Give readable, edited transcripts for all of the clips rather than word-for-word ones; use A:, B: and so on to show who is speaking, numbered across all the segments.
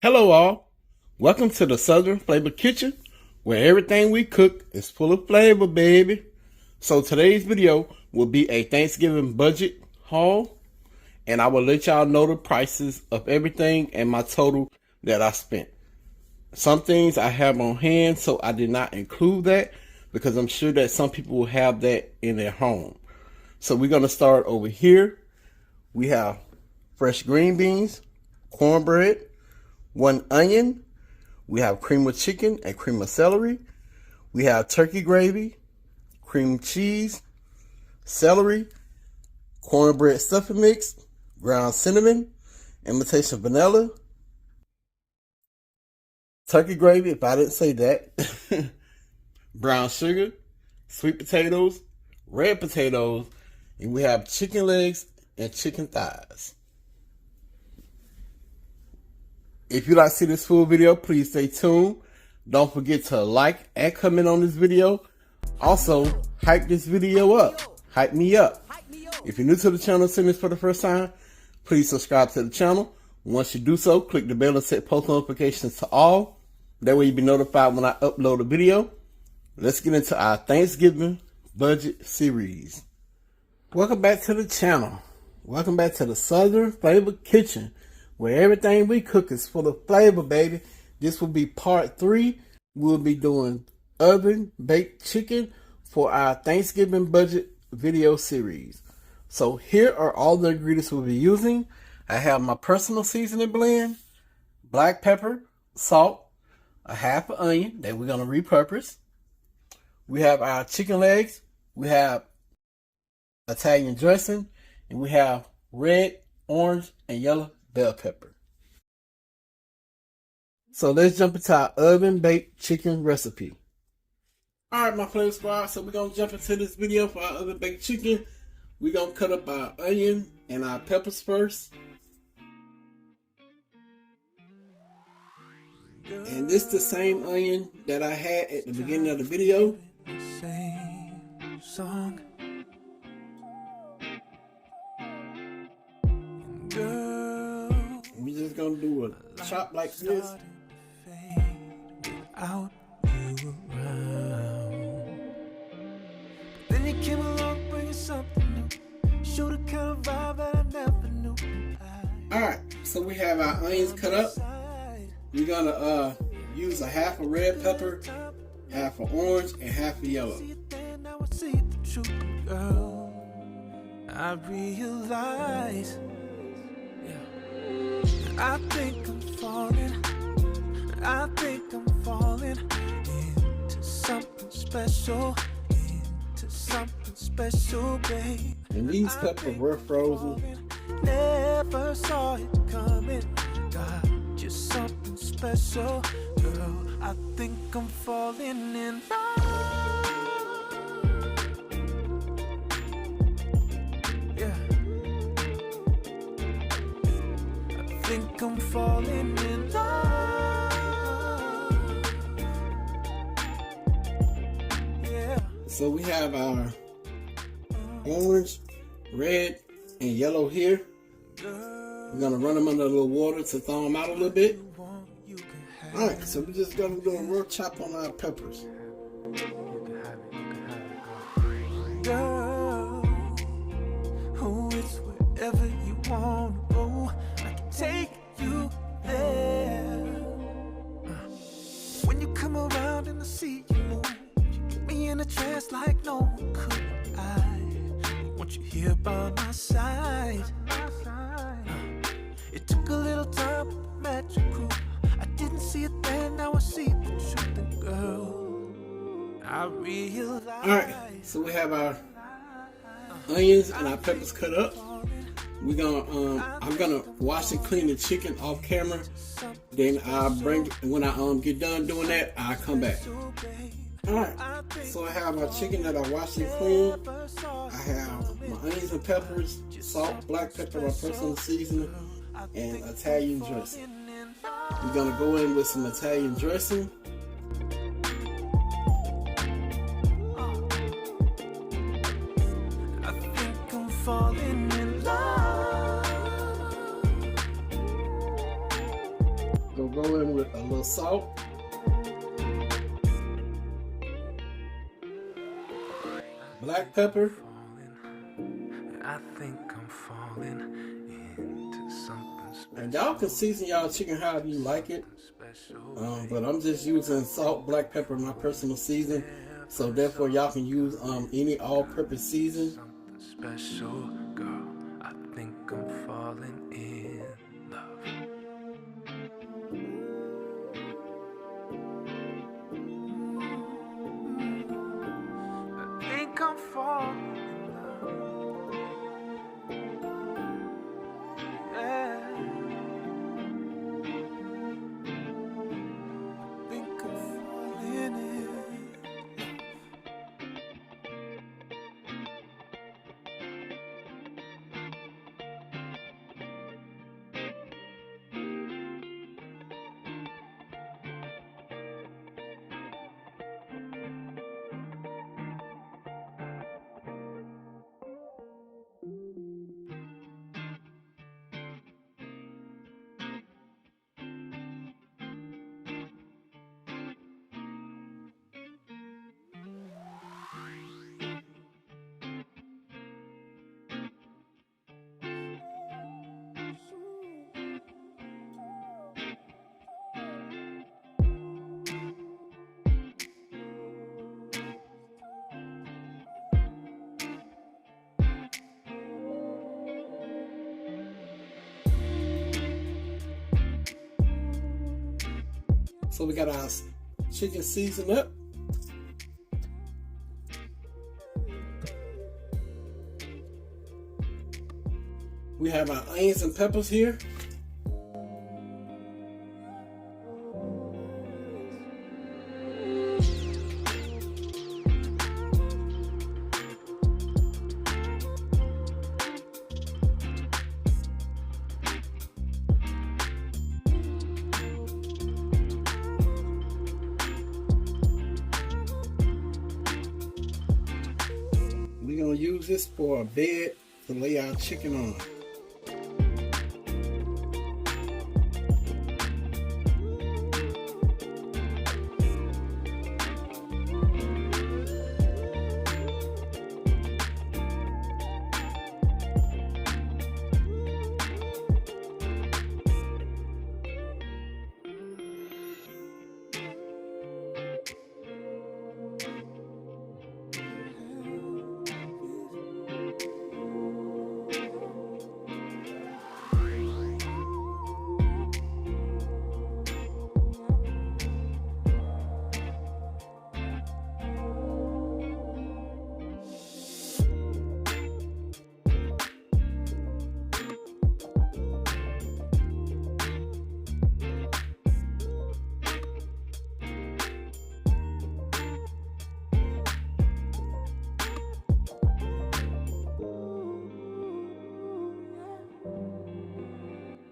A: Hello all, welcome to the Southern Flavor Kitchen, where everything we cook is full of flavor, baby. So today's video will be a Thanksgiving budget haul, and I will let y'all know the prices of everything and my total that I spent. Some things I have on hand, so I did not include that because I'm sure that some people will have that in their home. So we're going to start over here. We have fresh green beans, cornbread, 1 onion, we have cream of chicken and cream of celery, we have turkey gravy, cream cheese, celery, cornbread stuffing mix, ground cinnamon, imitation vanilla, turkey gravy, if I didn't say that, brown sugar, sweet potatoes, red potatoes, and we have chicken legs and chicken thighs. If you like to see this full video, please stay tuned. Don't forget to like and comment on this video. Also, hype this video up. Hype me up. If you're new to the channel, seeing this for the first time, please subscribe to the channel. Once you do so, click the bell and set post notifications to all. That way you'll be notified when I upload a video. Let's get into our Thanksgiving budget series. Welcome back to the channel. Welcome back to the Southern Flavor Kitchen, where everything we cook is full of flavor, baby. This will be part 3. We'll be doing oven baked chicken for our Thanksgiving budget video series. So here are all the ingredients we'll be using. I have my personal seasoning blend, black pepper, salt, a half an onion that we're going to repurpose. We have our chicken legs. We have Italian dressing, and we have red, orange, and yellow bell pepper. So let's jump into our oven baked chicken recipe. Alright, my flavor squad, so we're going to jump into this video for our oven baked chicken. We're going to cut up our onion and our peppers first. And this is the same onion that I had at the beginning of the video.
B: Same song.
A: We're just gonna do a chop like this.
B: Without you around. Then you came along bringing something new. Showed a kind of vibe that I never knew.
A: Alright, so we have our onions cut up. We're gonna use a half a red pepper, half a orange, and half a yellow.
B: Now I see the truth, girl. I realize. I think I'm falling. I think I'm falling into something special. Into something special, babe.
A: And these peppers were frozen.
B: Never saw it coming. Got just something special, girl. I think I'm falling in love. Yeah. I think I'm falling in love. Yeah.
A: So we have our orange, red, and yellow here. We're gonna run them under a little water to thaw them out a little bit. Alright, so we're just gonna do a real chop on our peppers.
B: Girl, who is wherever you wanna go, I can take you there. When you come around and I see you move, you get me in a trance like no one could. I want you here by my side. It took a little time, but magical. I didn't see it then, now I see the truth, and girl, I realize.
A: Alright, so we have our onions and our peppers cut up. We're gonna I'm gonna wash and clean the chicken off camera. Then I'll bring when I get done doing that, I'll come back. Alright, so I have my chicken that I washed and cleaned. I have my onions and peppers, salt, black pepper, my personal seasoning, and Italian dressing. We're gonna go in with some Italian dressing.
B: I think I'm falling in love.
A: roll in with a little salt. Black pepper.
B: I think I'm falling into something special.
A: And y'all can season y'all chicken however you like it. But I'm just using salt, black pepper, my personal season. So therefore y'all can use any all-purpose season.
B: Something special, girl. I think I'm falling in love. I think I'm falling in love. Yeah. I think I'm falling in love.
A: So we got our chicken seasoned up. We have our onions and peppers here. We're going to use this for a bed to lay our chicken on.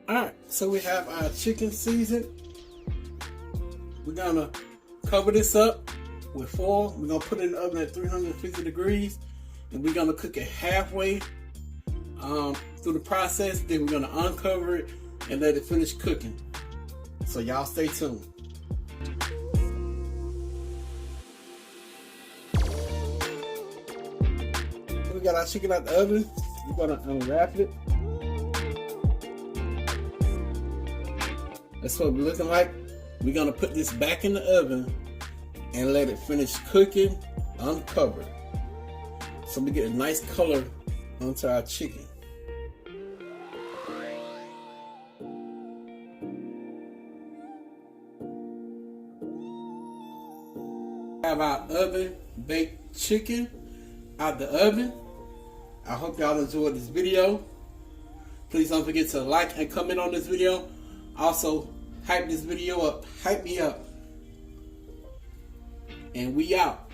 A: Alright, so we have our chicken seasoned. We're gonna cover this up with foil. We're gonna put it in the oven at 350 degrees, and we're gonna cook it halfway through the process. Then we're gonna uncover it and let it finish cooking. So y'all stay tuned. We got our chicken out the oven. We're gonna unwrap it. That's what we're looking like. We're gonna put this back in the oven and let it finish cooking uncovered. So we get a nice color onto our chicken. Have our oven baked chicken out the oven. I hope y'all enjoyed this video. Please don't forget to like and comment on this video. Also, hype this video up. Hype me up. And we out.